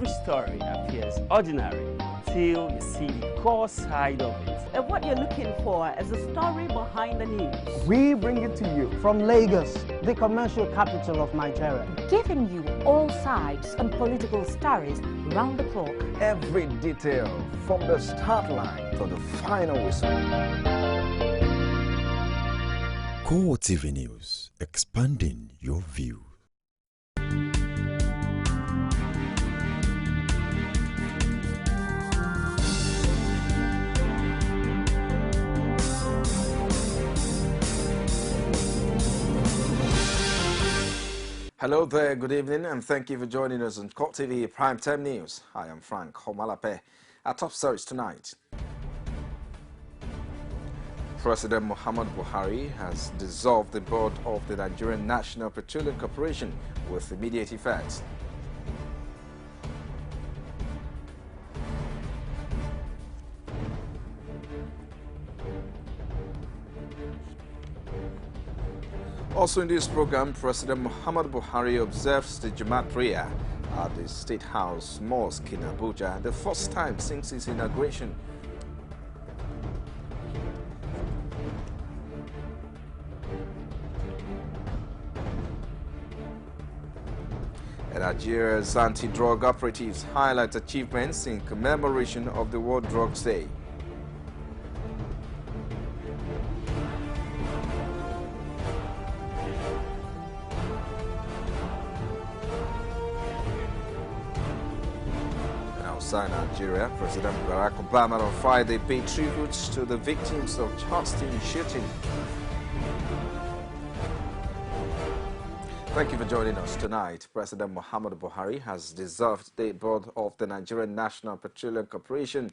every story appears ordinary till you see the core side of it. And what you're looking for is the story behind the news. We bring it to you from Lagos, the commercial capital of Nigeria. Giving you all sides and political stories round the clock. Every detail from the start line to the final whistle. CoreTV News, expanding your view. Hello there, good evening, and thank you for joining us on CoreTV Primetime News. I am Frank Homalape. Our top stories tonight. President Muhammadu Buhari has dissolved the board of the Nigerian National Petroleum Corporation with immediate effect. Also in this program, President Muhammadu Buhari observes the Jamaat prayer at the State House Mosque in Abuja, the first time since its inauguration. And Nigeria's anti-drug operatives highlight achievements in commemoration of the World Drugs Day. Outside Nigeria, President Barack Obama on Friday paid tributes to the victims of Charleston shooting. Thank you for joining us tonight. President Muhammadu Buhari has dissolved the board of the Nigerian National Petroleum Corporation.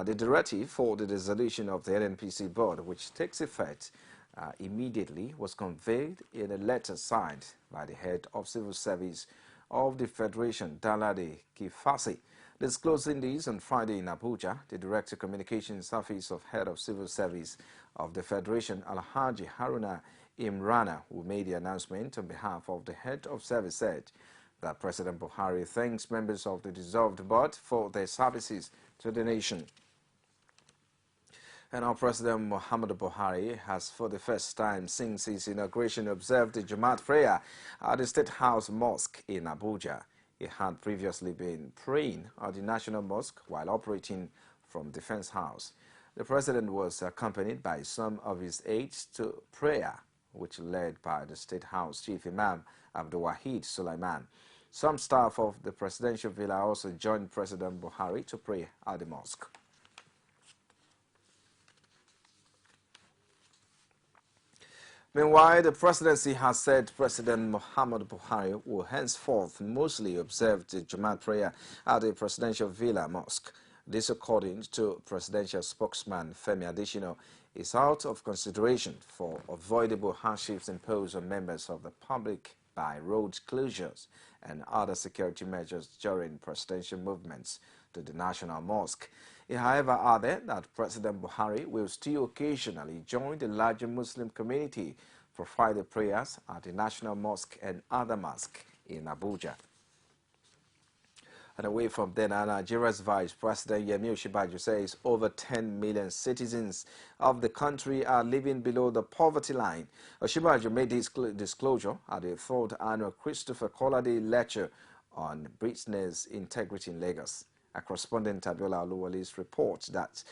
The directive for the dissolution of the NNPC board, which takes effect immediately, was conveyed in a letter signed by the head of civil service of the Federation, Danladi Kifasi. Disclosing this on Friday in Abuja, the Director Communications Office of Head of Civil Service of the Federation, Alhaji Haruna Imrana, who made the announcement on behalf of the Head of Service, said that President Buhari thanks members of the dissolved board for their services to the nation. And our President Muhammadu Buhari has, for the first time since his inauguration, observed the Jamaat prayer at the State House Mosque in Abuja. He had previously been praying at the National Mosque while operating from Defense House. The president was accompanied by some of his aides to prayer, which led by the State House Chief Imam Abdul Wahid Sulaiman. Some staff of the presidential villa also joined President Buhari to pray at the mosque. Meanwhile, the presidency has said President Muhammadu Buhari will henceforth mostly observe the Jamaat prayer at the presidential villa mosque. This, according to presidential spokesman Femi Adesina, is out of consideration for avoidable hardships imposed on members of the public by road closures and other security measures during presidential movements to the National Mosque. He, however, added that President Buhari will still occasionally join the larger Muslim community for Friday prayers at the National Mosque and other mosques in Abuja. And away from there, Nigeria's Vice President Yemi Osinbajo says over 10 million citizens of the country are living below the poverty line. Osinbajo made this disclosure at the 3rd annual Christopher Kolade lecture on business integrity in Lagos. A correspondent Abiola Oluwale's reports that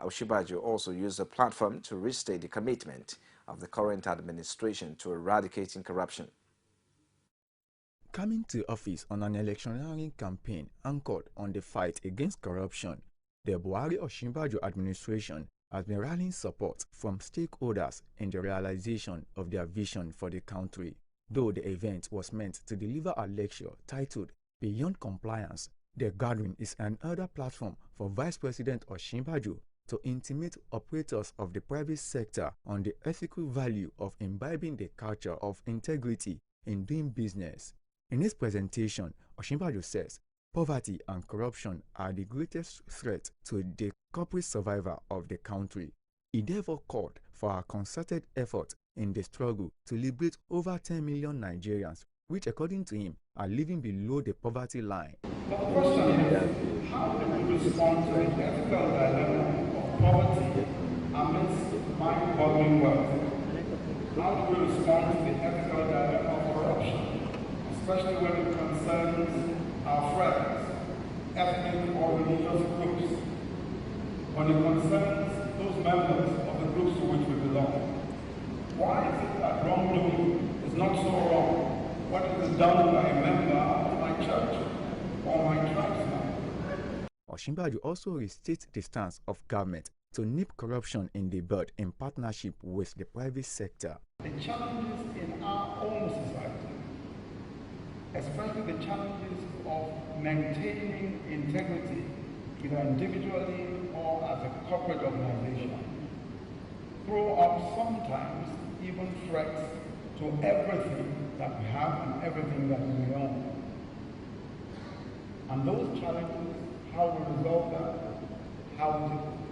Osinbajo also used the platform to restate the commitment of the current administration to eradicating corruption. Coming to office on an electioneering campaign anchored on the fight against corruption, the Buhari-Osinbajo administration has been rallying support from stakeholders in the realization of their vision for the country. Though the event was meant to deliver a lecture titled Beyond Compliance, the gathering is another platform for Vice President Osinbajo to intimate operators of the private sector on the ethical value of imbibing the culture of integrity in doing business. In his presentation, Osinbajo says poverty and corruption are the greatest threat to the corporate survival of the country. He therefore called for a concerted effort in the struggle to liberate over 10 million Nigerians, which according to him are living below the poverty line. But the question is, how do we respond to the ethical dilemma of poverty amidst mind-boggling wealth? How do we respond to the ethical dilemma of corruption, especially when it concerns our friends, ethnic or religious groups, when it concerns those members of the groups to which we belong? Why is it that wrongdoing is not so wrong when it is done by a member of my church or my tribesman? Osinbajo also restates the stance of government to nip corruption in the bud in partnership with the private sector. The challenges in our own society, especially the challenges of maintaining integrity, either individually or as a corporate organization, throw up sometimes even threats to everything that we have and everything that we own. And those challenges, how we resolve that,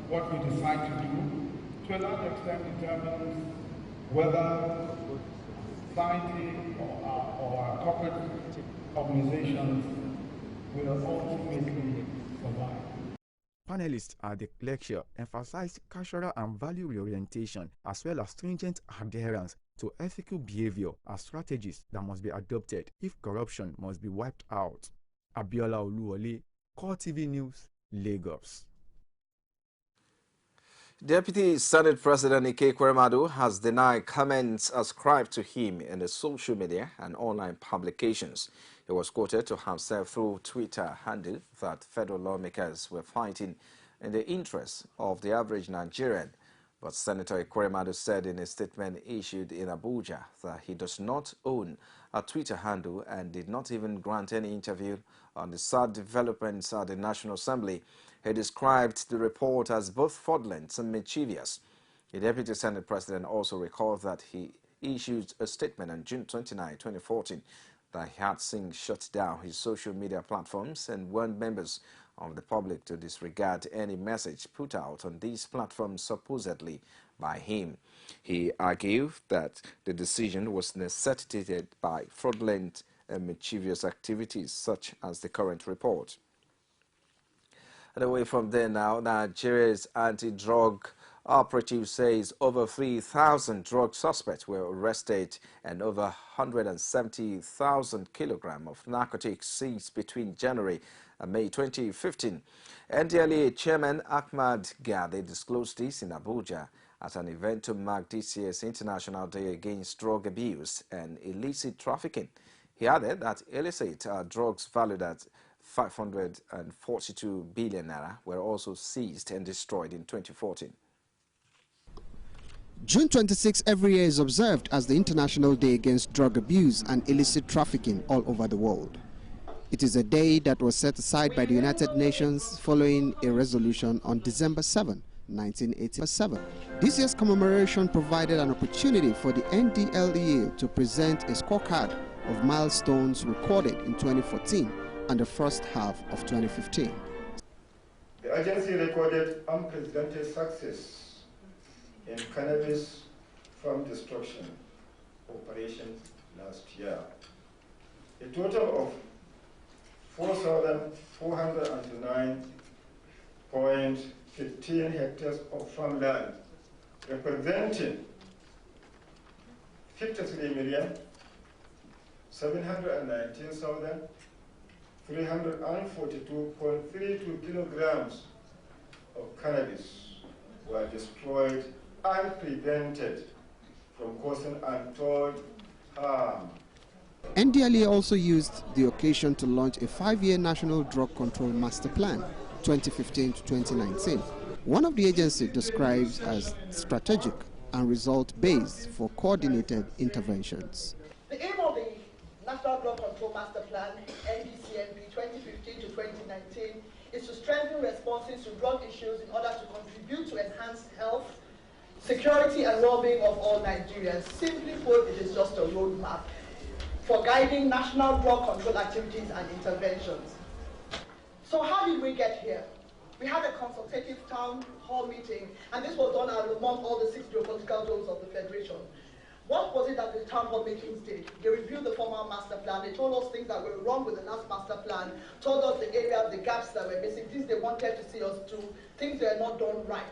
what we decide to do, to a large extent determines whether society or our corporate organizations will ultimately survive. Panelists at the lecture emphasized cultural and value reorientation as well as stringent adherence to ethical behavior as strategies that must be adopted if corruption must be wiped out. Abiola Oluwole, CoreTV News, Lagos. Deputy Senate President Ike Ekweremadu has denied comments ascribed to him in the social media and online publications. He was quoted to have said through Twitter handle that federal lawmakers were fighting in the interests of the average Nigerian. But Senator Ekweremadu said in a statement issued in Abuja that he does not own a Twitter handle and did not even grant any interview on the sad developments at the National Assembly. He described the report as both fraudulent and mischievous. The Deputy Senate President also recalled that he issued a statement on June 29, 2014, that he had since shut down his social media platforms and warned members of the public to disregard any message put out on these platforms supposedly by him. He argued that the decision was necessitated by fraudulent and mischievous activities such as the current report. And away from there now, Nigeria's anti-drug operative says over 3,000 drug suspects were arrested and over 170,000 kilograms of narcotics seized between January and May 2015. NDLEA Chairman Ahmad Gade disclosed this in Abuja at an event to mark this year's International Day Against Drug Abuse and Illicit Trafficking. He added that illicit drugs valued at 542 billion naira were also seized and destroyed in 2014. June 26 every year is observed as the International Day Against Drug Abuse and Illicit Trafficking all over the world. It is a day that was set aside by the United Nations following a resolution on December 7, 1987. This year's commemoration provided an opportunity for the NDLEA to present a scorecard of milestones recorded in 2014 and the first half of 2015. The agency recorded unprecedented success in cannabis farm destruction operations last year. A total of 4,409.15 hectares of farmland, representing 53,719,342.32 kilograms of cannabis were destroyed and prevented from causing untold harm. NDLEA also used the occasion to launch a 5-year National Drug Control Master Plan, 2015 to 2019. One of the agency describes as strategic and result-based for coordinated interventions. The aim of the National Drug Control Master Plan, NDCMP 2015 to 2019, is to strengthen responses to drug issues in order to contribute to enhanced health, security and well-being of all Nigerians. Simply put, it is just a roadmap for guiding national drug control activities and interventions. So how did we get here? We had a consultative town hall meeting, and this was done among all the 6 geopolitical zones of the Federation. What was it that the town hall meetings did? They reviewed the former master plan. They told us things that were wrong with the last master plan, told us the areas, the gaps that were missing, things they wanted to see us do, things that were not done right.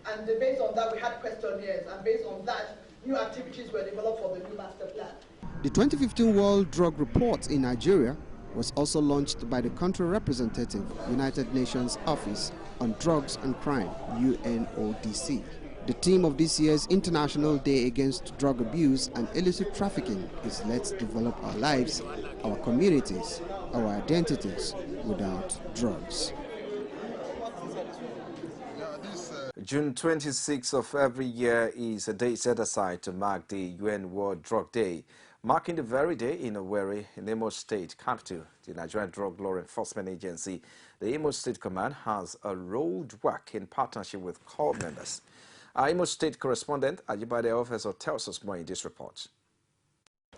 And based on that, we had questionnaires, and based on that, new activities were developed for the new master plan. The 2015 World Drug Report in Nigeria was also launched by the country representative, United Nations Office on Drugs and Crime, UNODC. The theme of this year's International Day Against Drug Abuse and Illicit Trafficking is Let's Develop Our Lives, Our Communities, Our Identities Without Drugs. June 26th of every year is a day set aside to mark the UN World Drug Day. Marking the very day in Owerri, in Imo State capital, the Nigerian Drug Law Enforcement Agency, the Imo State Command has a roadwork in partnership with corps members. Our Imo State correspondent, Ajibade Officer, tells us more in this report.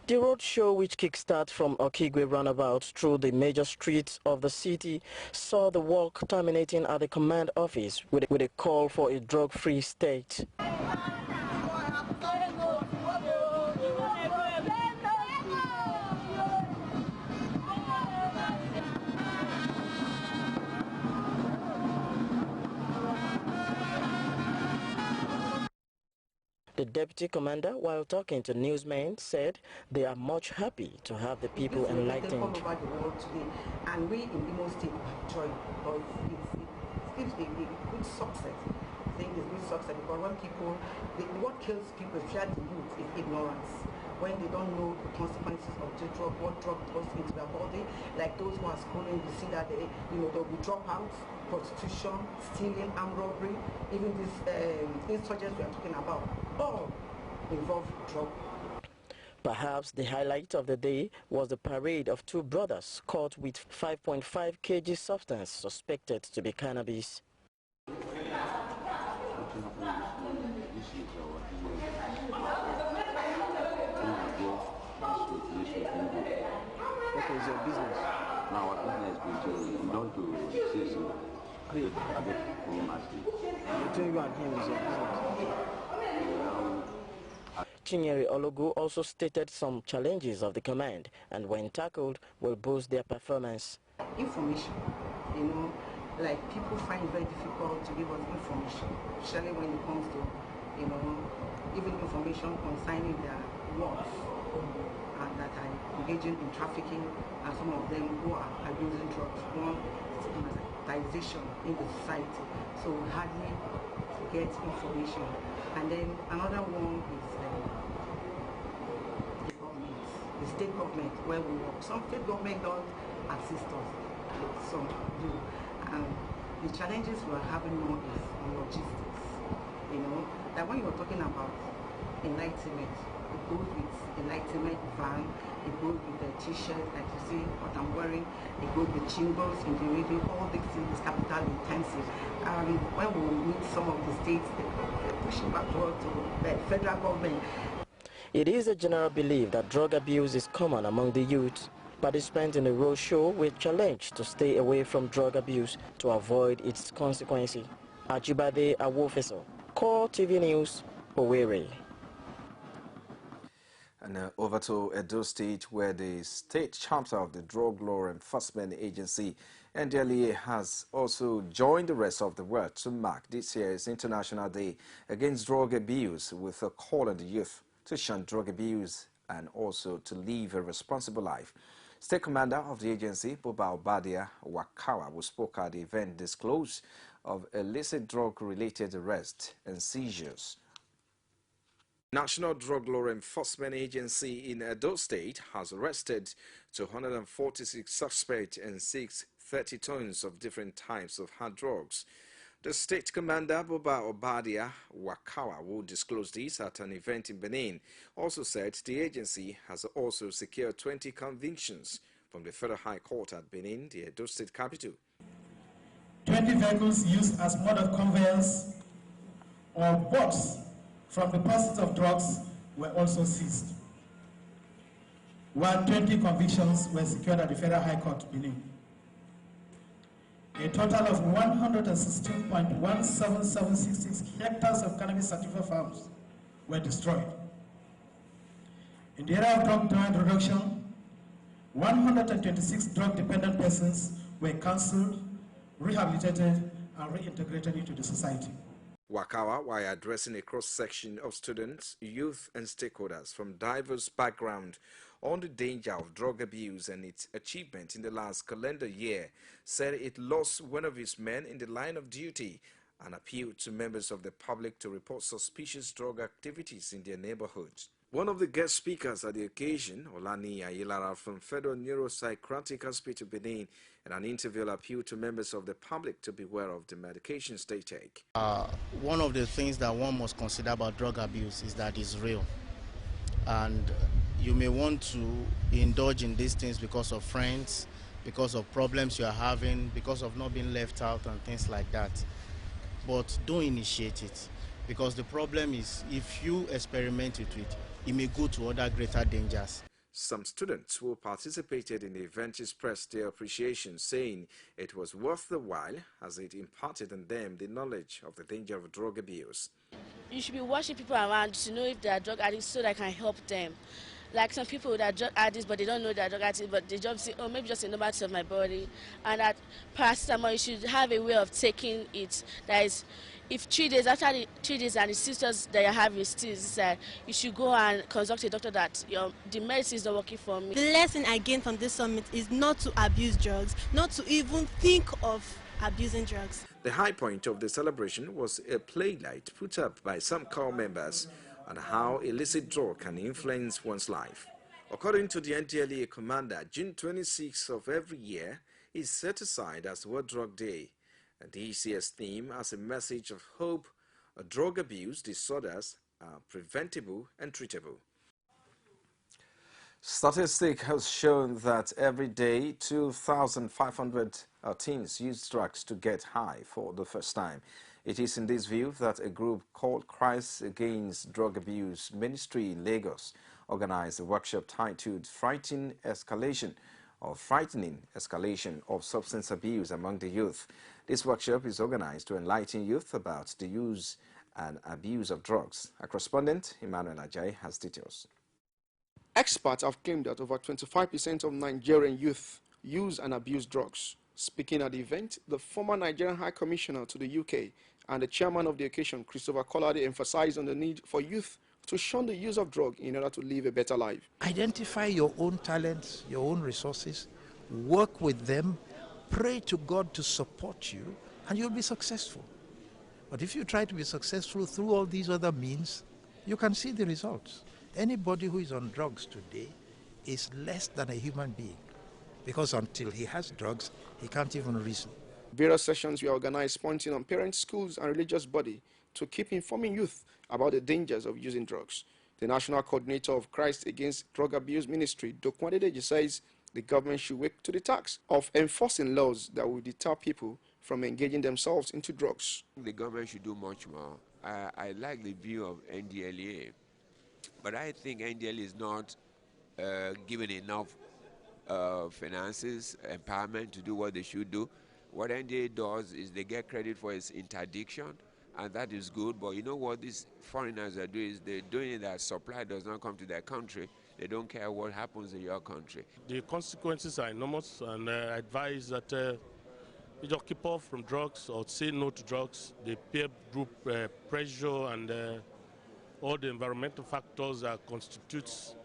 The road show, which kickstarted from Okigwe roundabout through the major streets of the city, saw the walk terminating at the command office with a call for a drug-free state. The deputy commander, while talking to newsmen, said they are much happy to have the people enlightened. All over the world today, and we in Imo State enjoy because it's a good success. I think it's good success because when people, what kills people, especially the youth, is ignorance. When they don't know the consequences of the drug, what drug goes into their body, like those who are schooling, you see that they'll be dropouts, prostitution, stealing, armed robbery, even these insurgents we are talking about, all involve drug. Perhaps the highlight of the day was the parade of two brothers caught with 5.5 kg substance suspected to be cannabis. What is your business? Now our business is not to sales. Between you and him is your business. Chinyere Ologu also stated some challenges of the command, and when tackled, will boost their performance. Information, like people find it very difficult to give us information, especially when it comes to, even information concerning their works that are engaging in trafficking, and some of them who are abusing drugs. One, stigmatization in the society, so we hardly get information. And then another one is the state government where we work. Some state government don't assist us, some do. And the challenges we are having more is on logistics. That when you are talking about enlightenment, it goes with enlightenment van, it goes with the t-shirt like you see what I'm wearing, it goes with jingles in the radio, all these things is capital intensive. When we meet some of the states, they're pushing backward to the federal government. It is a general belief that drug abuse is common among the youth. Participants in the road show were challenged to stay away from drug abuse to avoid its consequences. Ajibade Awofeso, CoreTV News, Owerri. And over to Edo State, where the state chapter of the Drug Law Enforcement Agency, NDLEA, has also joined the rest of the world to mark this year's International Day Against Drug Abuse with a call on the youth to shun drug abuse and also to live a responsible life. State Commander of the agency, Buba Obadia Wakawa, who spoke at the event, disclosed of illicit drug-related arrests and seizures. National Drug Law Enforcement Agency in Edo State has arrested 246 suspects and seized 30 tons of different types of hard drugs. The State Commander, Buba Obadia Wakawa, who disclosed this at an event in Benin, also said the agency has also secured 20 convictions from the Federal High Court at Benin, the Edo State capital. 20 vehicles used as mode of conveyance or boats from deposits of drugs were also seized, while 20 convictions were secured at the Federal High Court, Benin. A total of 116.17766 hectares of cannabis sativa farms were destroyed. In the area of drug demand reduction, 126 drug-dependent persons were counseled, rehabilitated, and reintegrated into the society. Wakawa, while addressing a cross-section of students, youth and stakeholders from diverse backgrounds on the danger of drug abuse and its achievement in the last calendar year, said it lost one of its men in the line of duty and appealed to members of the public to report suspicious drug activities in their neighborhoods. One of the guest speakers at the occasion, Olani Ayilara from Federal Neuropsychiatric Hospital Benin, in an interview appealed to members of the public to beware of the medications they take. One of the things that one must consider about drug abuse is that it's real. And you may want to indulge in these things because of friends, because of problems you are having, because of not being left out and things like that. But don't initiate it, because the problem is if you experiment with it, it may go to other greater dangers. Some students who participated in the event expressed their appreciation, saying it was worth the while as it imparted on them the knowledge of the danger of drug abuse. You should be watching people around to know if they are drug addicts so that I can help them. Like some people that are drug addicts, but they don't know they're drug addicts, but they just say, oh, maybe just a normal of my body. And that paracetamol, you should have a way of taking it. That is, if 3 days, after the 3 days and the symptoms that you have is still inside, you should go and consult a doctor that the medicine is not working for me. The lesson I gained from this summit is not to abuse drugs, not to even think of abusing drugs. The high point of the celebration was a playlight put up by some core members on how illicit drug can influence one's life. According to the NDLEA commander, June 26th of every year is set aside as World Drug Day. And this year's theme has a message of hope. Drug abuse disorders are preventable and treatable. Statistics has shown that every day 2,500 teens use drugs to get high for the first time. It is in this view that a group called Christ Against Drug Abuse Ministry in Lagos organized a workshop titled Frightening Escalation of Substance Abuse Among the Youth. This workshop is organized to enlighten youth about the use and abuse of drugs. Our correspondent, Emmanuel Ajayi, has details. Experts have claimed that over 25% of Nigerian youth use and abuse drugs. Speaking at the event, the former Nigerian High Commissioner to the UK and the chairman of the occasion, Christopher Kolade, emphasized on the need for youth to shun the use of drugs in order to live a better life. Identify your own talents, your own resources, work with them, pray to God to support you, and you'll be successful. But if you try to be successful through all these other means, you can see the results. Anybody who is on drugs today is less than a human being, because until he has drugs, he can't even reason. Various sessions were organized pointing on parents, schools, and religious body to keep informing youth about the dangers of using drugs. The national coordinator of Christ Against Drug Abuse Ministry, Dokwadedeji, says the government should wake to the task of enforcing laws that will deter people from engaging themselves into drugs. The government should do much more. I like the view of NDLEA, but I think NDLEA is not given enough finances, empowerment to do what they should do. What NDA does is they get credit for its interdiction, and that is good. But you know what these foreigners are doing is they're doing it that supply does not come to their country. They don't care what happens in your country. The consequences are enormous, and I advise that you just keep off from drugs or say no to drugs. The peer group pressure and all the environmental factors that constitutes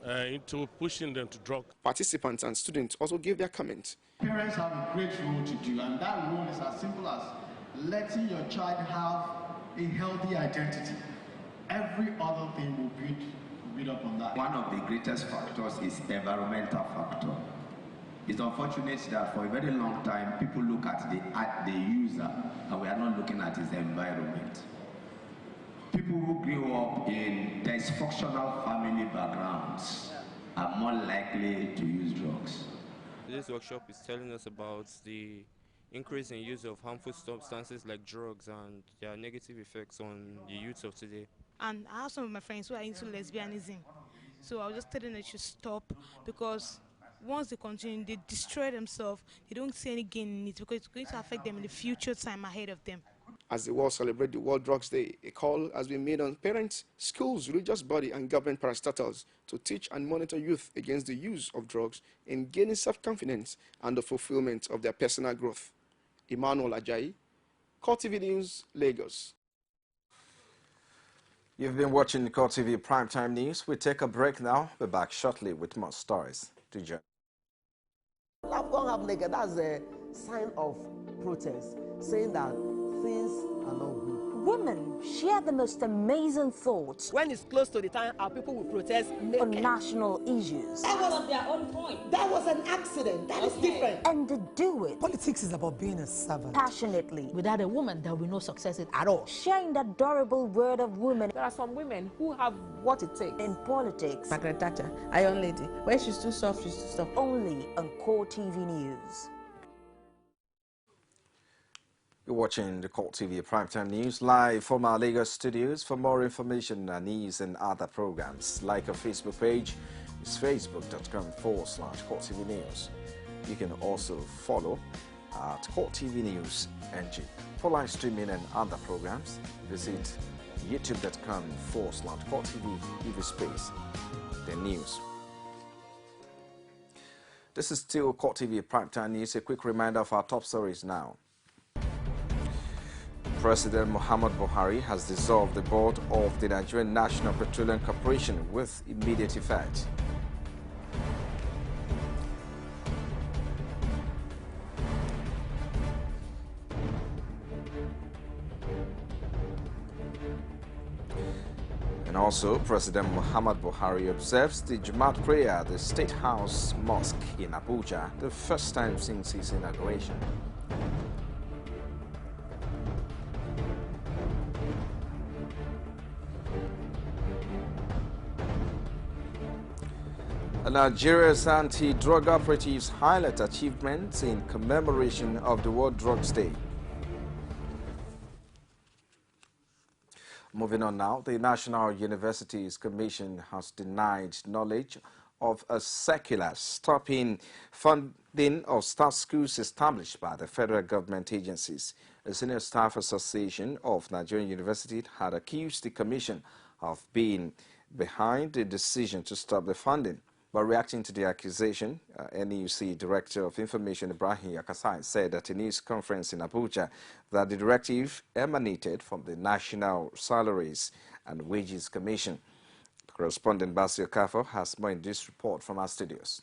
into pushing them to drugs. Participants and students also gave their comments. Parents have a great role to do, and that role is as simple as letting your child have a healthy identity. Every other thing will build up on that. One of the greatest factors is environmental factor. It's unfortunate that for a very long time people look at the user and we are not looking at his environment. People who grew up in dysfunctional family backgrounds are more likely to use drugs. This workshop is telling us about the increase in use of harmful substances like drugs and their negative effects on the youth of today. And I have some of my friends who are into lesbianism. So I was just telling them they should stop, because once they continue, they destroy themselves. They don't see any gain in it because it's going to affect them in the future time ahead of them. As the world celebrates the World Drugs Day, a call has been made on parents, schools, religious body, and government parastatals to teach and monitor youth against the use of drugs in gaining self-confidence and the fulfillment of their personal growth. Emmanuel Ajayi, CoreTV News, Lagos. You've been watching CoreTV Primetime News. We take a break now. We're back shortly with more stories. To join. I've gone half naked. That's a sign of protest, saying that things are not good. Women share the most amazing thoughts. When it's close to the time, our people will protest naked. On national issues. That was their own point. That was an accident. That is different. And they do it. Politics is about being a servant. Passionately. Without a woman, there will be no success at all. Sharing the adorable word of women. There are some women who have what it takes. In politics. Margaret Thatcher, Iron Lady. When she's too soft, she's too soft. Only on CoreTV News. You're watching the CoreTV Primetime News live from our Lagos studios. For more information on news and other programs, like our Facebook page, it's facebook.com/CoreTV News. You can also follow at CoreTV News NG. For live streaming and other programs, visit youtube.com/CoreTV, give space, the news. This is still CoreTV Primetime News. A quick reminder of our top stories now. President Muhammad Buhari has dissolved the board of the Nigerian National Petroleum Corporation with immediate effect. And also, President Muhammad Buhari observes the Jumat prayer at the State House Mosque in Abuja, the first time since his inauguration. Nigeria's anti-drug operatives highlight achievements in commemoration of the World Drugs Day. Moving on now, the National Universities Commission has denied knowledge of a circular stopping funding of staff schools established by the federal government agencies. The Senior Staff Association of Nigerian Universities had accused the commission of being behind the decision to stop the funding. But reacting to the accusation, NUC Director of Information Ibrahim Yakasai said at a news conference in Abuja that the directive emanated from the National Salaries and Wages Commission. Correspondent Basio Kafo has more in this report from our studios.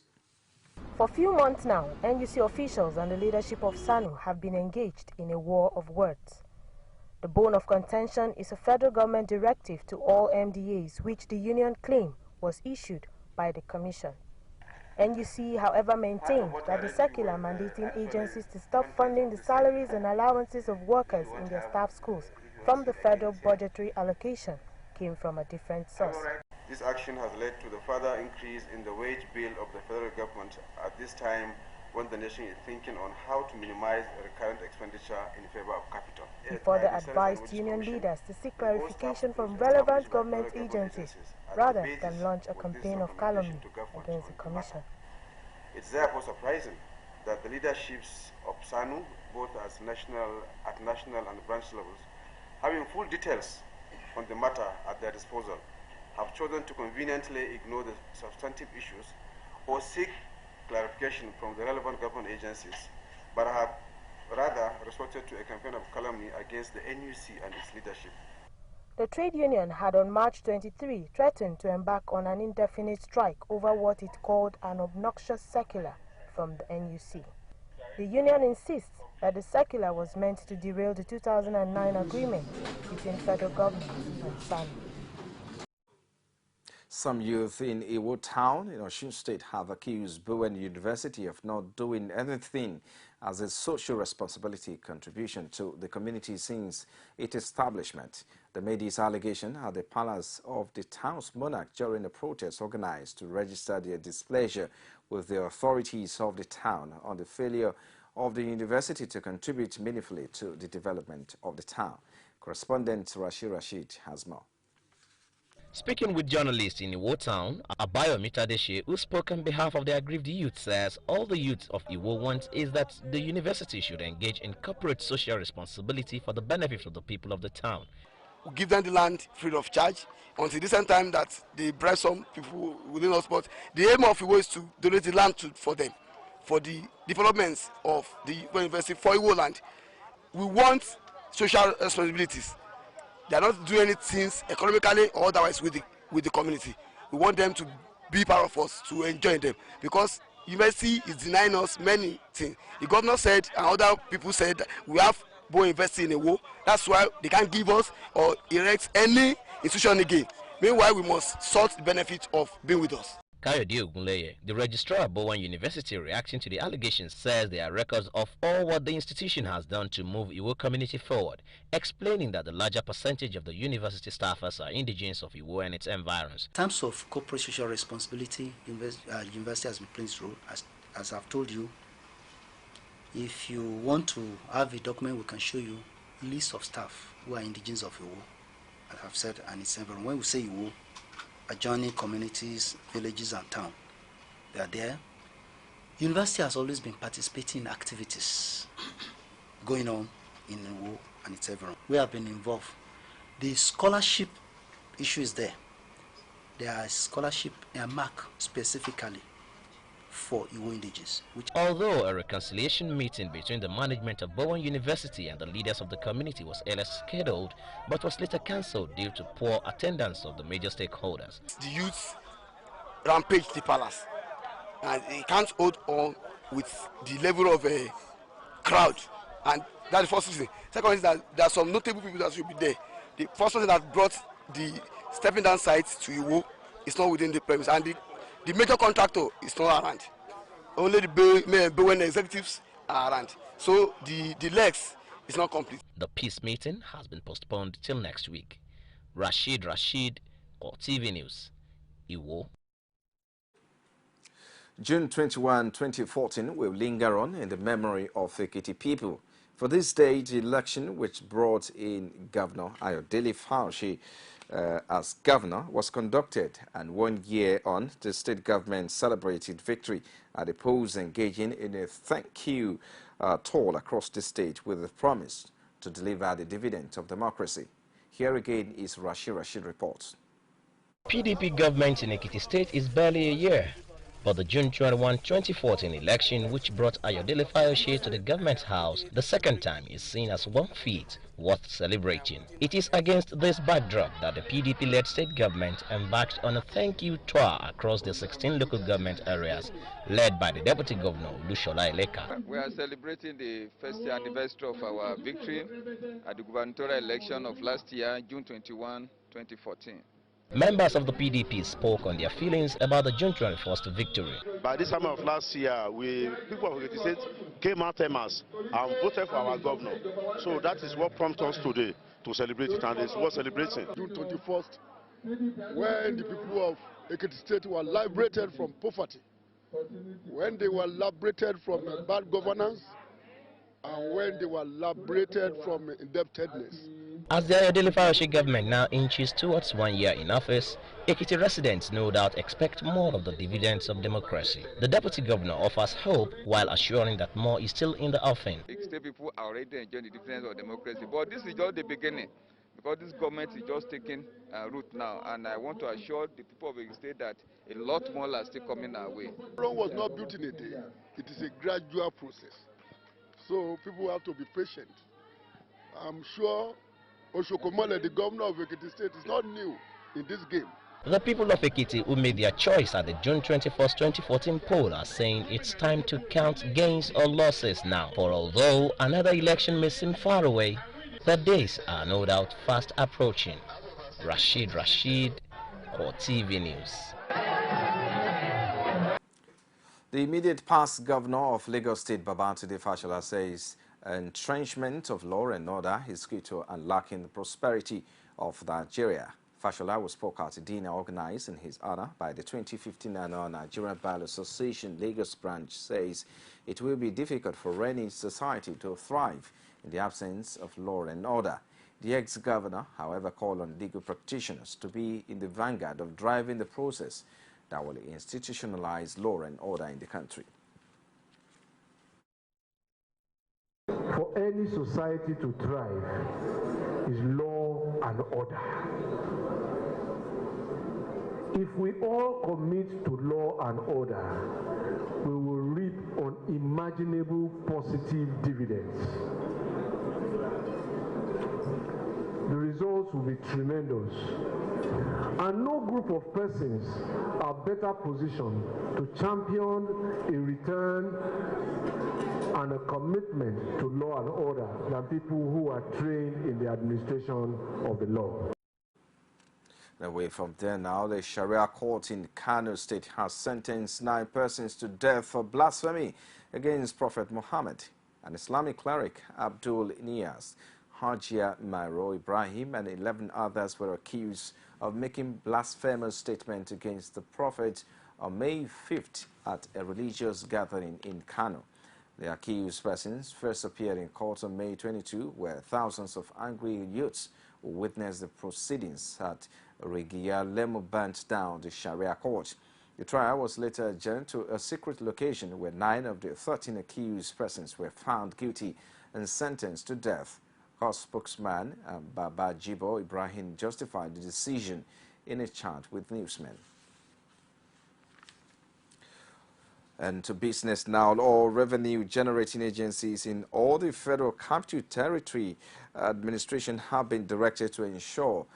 For a few months now, NUC officials and the leadership of SANU have been engaged in a war of words. The bone of contention is a federal government directive to all MDAs, which the union claim was issued by the Commission. NUC, however, maintained that the circular mandating agencies to stop funding the salaries and allowances of workers in their staff schools from the federal budgetary allocation came from a different source. This action has led to the further increase in the wage bill of the federal government at this time when the nation is thinking on how to minimize recurrent expenditure in favor of capital. He further advised union leaders to seek clarification from relevant government agencies rather than launch a campaign of calumny against the Commission. It's therefore surprising that the leaderships of SANU, both at national and branch levels, having full details on the matter at their disposal, have chosen to conveniently ignore the substantive issues or seek clarification from the relevant government agencies, but have rather resorted to a campaign of calumny against the NUC and its leadership. The trade union had on March 23 threatened to embark on an indefinite strike over what it called an obnoxious circular from the NUC. The union insists that the circular was meant to derail the 2009 agreement between federal government and SANU. Some youth in Iwo Town in Osun State have accused Bowen University of not doing anything as a social responsibility contribution to the community since its establishment. They made this allegation at the palace of the town's monarch during a protest organized to register their displeasure with the authorities of the town on the failure of the university to contribute meaningfully to the development of the town. Correspondent Rashid has more. Speaking with journalists in Iwo Town, Abayomi Tadeshe, who spoke on behalf of the aggrieved youth, says all the youth of Iwo want is that the university should engage in corporate social responsibility for the benefit of the people of the town. We give them the land free of charge until the same time that they bribe some people within us. But the aim of Iwo is to donate the land for them, for the developments of the university for Iwo land. We want social responsibilities. They are not doing anything economically or otherwise with the community. We want them to be part of us, to enjoy them, because university is denying us many things. The governor said and other people said that we have both invested in a war. That's why they can't give us or erect any institution again. Meanwhile, we must sort the benefit of being with us. Kayode Ogunleye, the registrar of Bowen University, reacting to the allegations, says there are records of all what the institution has done to move Iwo community forward, explaining that the larger percentage of the university staffers are indigenous of Iwo and its environs. In terms of corporate social responsibility, university has been playing its role. As I've told you, if you want to have a document, we can show you list of staff who are indigenous of Iwo, as I've said, and its environs. When we say Iwo, adjoining communities, villages and towns, they are there. University has always been participating in activities going on in Iwo and its environs. We have been involved. The scholarship issue is there. There are scholarship earmarked specifically for Iwo indigenous. Although a reconciliation meeting between the management of Bowen University and the leaders of the community was earlier scheduled, but was later cancelled due to poor attendance of the major stakeholders. The youth rampage the palace, and they can't hold on with the level of a crowd, and that's the first thing. Second is that there are some notable people that should be there. The first one that brought the stepping down site to Iwo is not within the premise, and the major contractor is not around. Only the Bowen executives are around. So the legs is not complete. The peace meeting has been postponed till next week. Rashid, CoreTV News, Iwo. June 21, 2014 will linger on in the memory of Ekiti people. For this day, the election which brought in Governor Ayodele Fauci as governor was conducted, and 1 year on, the state government celebrated victory at the polls, engaging in a thank you tour across the state with the promise to deliver the dividend of democracy. Here again is Rashid reports. PDP government in Ekiti State is barely a year, but the June 21, 2014 election, which brought Ayodele Fauci to the government house the second time, is seen as one feat worth celebrating. It is against this backdrop that the PDP-led state government embarked on a thank you tour across the 16 local government areas, led by the Deputy Governor, Lushola Eleka. We are celebrating the first anniversary of our victory at the gubernatorial election of last year, June 21, 2014. Members of the PDP spoke on their feelings about the June 21st victory. By this time of last year, people of the state came out en masse and voted for our governor. So that is what prompted us today to celebrate it, and it's worth celebrating. June 21st, when the people of Ekiti State were liberated from poverty, when they were liberated from bad governance, and when they were liberated from indebtedness. As the Ayodele Fauci government now inches towards 1 year in office, Ekiti residents no doubt expect more of the dividends of democracy. The deputy governor offers hope while assuring that more is still in the offing. State people are already enjoying the dividends of democracy, but this is just the beginning, because this government is just taking root now, and I want to assure the people of Ekiti State that a lot more are still coming our way. Rome was not built in a day. It is a gradual process. So people have to be patient. I'm sure Oshokomole, the governor of Ekiti State, is not new in this game. The people of Ekiti who made their choice at the June 21st, 2014 poll are saying it's time to count gains or losses now. For although another election may seem far away, the days are no doubt fast approaching. Rashid, CoreTV News. The immediate past governor of Lagos State, Babátúndé Fáṣọlá, says entrenchment of law and order is key to unlocking the prosperity of Nigeria. Fáṣọlá was spoke at a dinner organized in his honor by the 2015 annual Nigerian Bar Association Lagos branch. Says it will be difficult for any society to thrive in the absence of law and order. The ex-governor, however, called on legal practitioners to be in the vanguard of driving the process that will institutionalize law and order in the country. For any society to thrive is law and order. If we all commit to law and order, we will reap unimaginable positive dividends. The results will be tremendous. And no group of persons are better positioned to champion a return and a commitment to law and order than people who are trained in the administration of the law. Away from there now, the Sharia court in Kano State has sentenced 9 persons to death for blasphemy against Prophet Muhammad. An Islamic cleric, Abdul Niyas, Hajia Mairo Ibrahim, and 11 others were accused of making blasphemous statements against the Prophet on May 5th at a religious gathering in Kano. The accused persons first appeared in court on May 22, where thousands of angry youths who witnessed the proceedings at Regia Lemo burnt down the Sharia court. The trial was later adjourned to a secret location where 9 of the 13 accused persons were found guilty and sentenced to death. Court spokesman Baba Jibo Ibrahim justified the decision in a chat with newsmen. And to business now, all revenue-generating agencies in all the Federal Capital Territory administration have been directed to ensure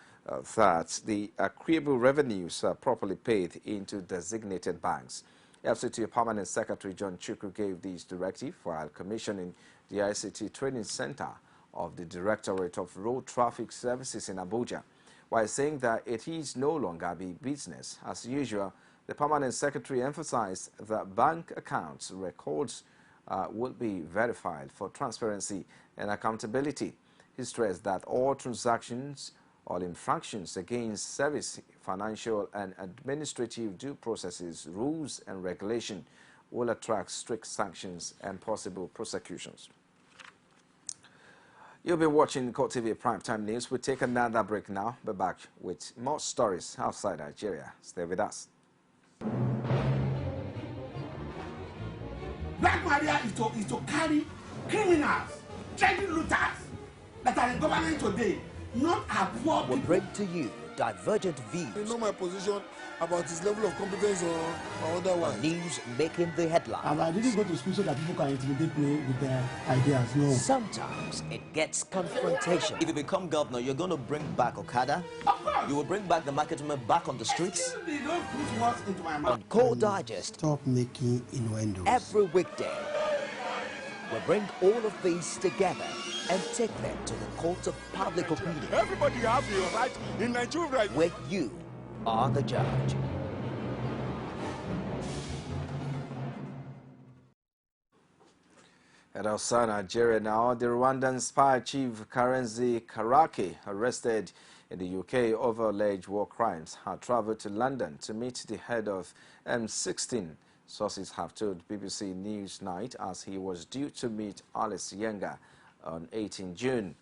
that the accruable revenues are properly paid into designated banks. FCT Permanent Secretary John Chukwu gave this directive while commissioning the ICT Training Center of the Directorate of Road Traffic Services in Abuja. While saying that it is no longer be business as usual, the Permanent Secretary emphasized that bank accounts records will be verified for transparency and accountability. He stressed that all transactions or infractions against service, financial and administrative due processes, rules and regulation will attract strict sanctions and possible prosecutions. You'll be watching CoreTV Primetime News. We'll take another break now. Be back with more stories outside Nigeria. Stay with us. Black Maria is to carry criminals, trading looters that are in government today, not a poor people. Will bring to you divergent views. You know my position about his level of competence or otherwise. News making the headlines. And I didn't go to school so that people can intimidate me with their ideas, no. Sometimes it gets confrontation. If you become governor, you're going to bring back Okada. You will bring back the market women back on the streets. They don't put words into my mouth. On Core Digest. Stop making innuendos. Every weekday, we'll bring all of these together and take them to the court of public opinion. Everybody has the right in Nigeria. Where you are the judge. At outside Nigeria now, the Rwandan spy chief Karenzi Karake, arrested in the UK over alleged war crimes, had traveled to London to meet the head of M16. Sources have told BBC News Night as he was due to meet Alice Yenga on 18 June.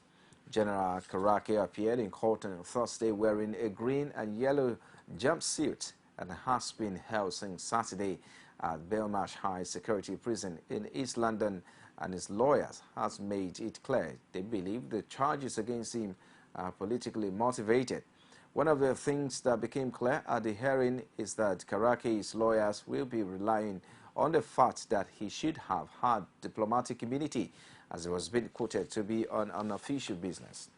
General Karake appeared in court on Thursday wearing a green and yellow jumpsuit and has been held since Saturday at Belmarsh High Security Prison in East London, and his lawyers has made it clear they believe the charges against him are politically motivated. One of the things that became clear at the hearing is that Karake's lawyers will be relying on the fact that he should have had diplomatic immunity, as it was being quoted to be on unofficial business.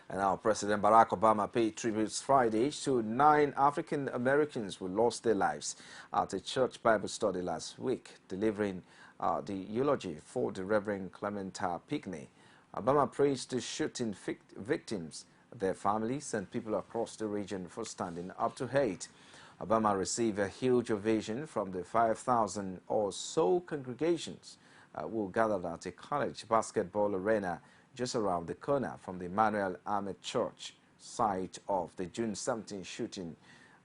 And now President Barack Obama paid tributes Friday to 9 African Americans who lost their lives at a church Bible study last week, delivering the eulogy for the Reverend Clementa Pinckney. Obama praised the shooting victims, their families, and people across the region for standing up to hate. Obama received a huge ovation from the 5,000 or so congregations who gathered at a college basketball arena just around the corner from the Emmanuel Ahmed Church, site of the June 17 shooting.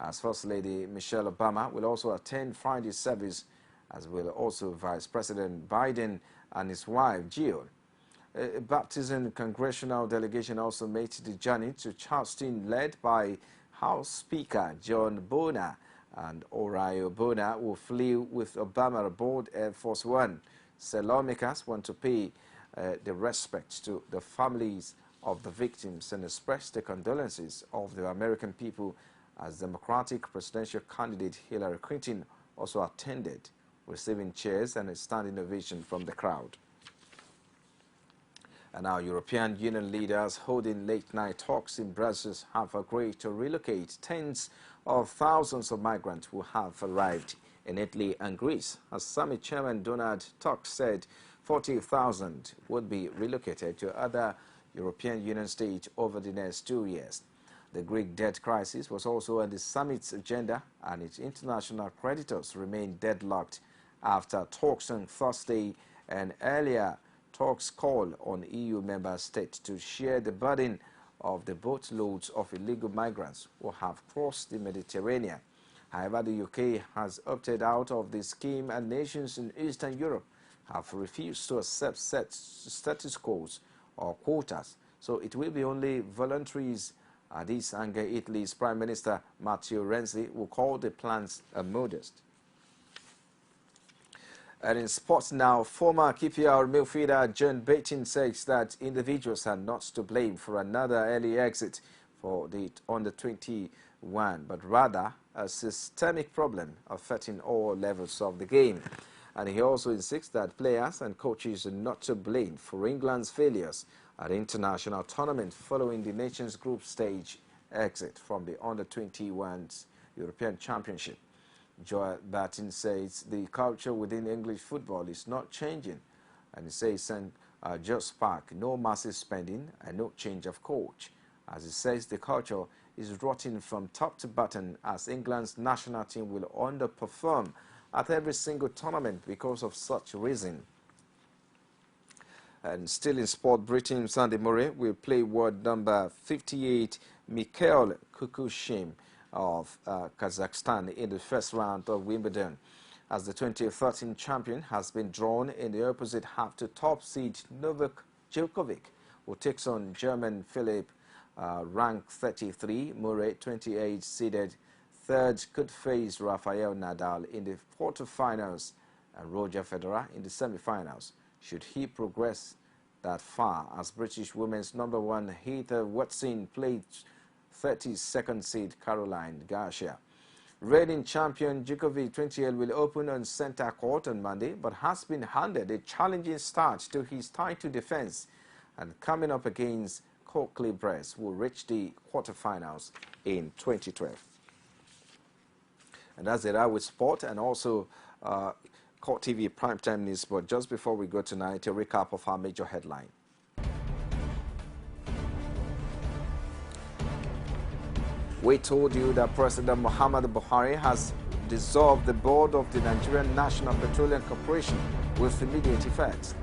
As First Lady Michelle Obama will also attend Friday's service, as will also Vice President Biden and his wife Jill. A baptism congressional delegation also made the journey to Charleston, led by House Speaker John Boehner and Orion Boehner, who flew with Obama aboard Air Force One. So lawmakers want to pay the respect to the families of the victims and express the condolences of the American people, as Democratic presidential candidate Hillary Clinton also attended, receiving cheers and a standing ovation from the crowd. And now European Union leaders holding late-night talks in Brussels have agreed to relocate tens of thousands of migrants who have arrived in Italy and Greece. As summit chairman Donald Tusk said, 40,000 would be relocated to other European Union states over the next 2 years. The Greek debt crisis was also on the summit's agenda, and its international creditors remain deadlocked after talks on Thursday and earlier talks call on EU member states to share the burden of the boatloads of illegal migrants who have crossed the Mediterranean. However, the UK has opted out of the scheme, and nations in Eastern Europe have refused to accept status quos or quotas. So it will be only voluntaries. This anger Italy's Prime Minister Matteo Renzi, who called the plans modest. And in sports now, former QPR midfielder John Baton says that individuals are not to blame for another early exit for the under-21, but rather a systemic problem affecting all levels of the game. And he also insists that players and coaches are not to blame for England's failures at the international tournament following the nations group stage exit from the under-21 European Championship. Joel Batten says the culture within English football is not changing, and he says just spark no massive spending and no change of coach. As he says, the culture is rotting from top to bottom, as England's national team will underperform at every single tournament because of such reason. And still in sport, Britain Sunday Murray will play world number 58 Mikhail Kukushkin of Kazakhstan in the first round of Wimbledon, as the 2013 champion has been drawn in the opposite half to top seed Novak Djokovic, who takes on German Philipp, ranked 33, Murray, 28 seeded third, could face Rafael Nadal in the quarterfinals and Roger Federer in the semifinals, should he progress that far, as British women's #1 Heather Watson played 32nd seed Caroline Garcia. Reigning champion Djokovic 28 will open on center court on Monday, but has been handed a challenging start to his title defense and coming up against Courtney Bress, who reached the quarterfinals in 2012. And that's it with sport and also CoreTV Primetime News. But just before we go tonight, a recap of our major headline. We told you that President Muhammad Buhari has dissolved the board of the Nigerian National Petroleum Corporation with immediate effect.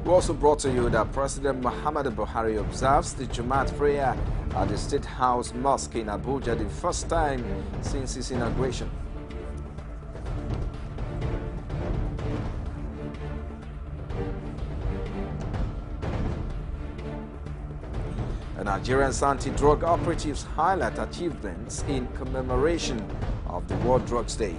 We also brought to you that President Muhammad Buhari observes the Jumat prayer at the State House Mosque in Abuja the first time since his inauguration. The Nigerian anti-drug operatives highlight achievements in commemoration of the World Drugs Day.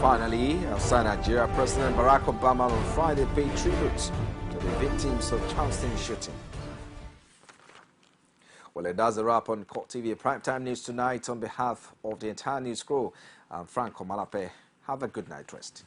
Finally, outside Nigeria, President Barack Obama on Friday paid tribute to the victims of Charleston shooting. Well, it does a wrap on CoreTV Primetime News tonight. On behalf of the entire news crew, I'm Franco Malape. Have a good night rest.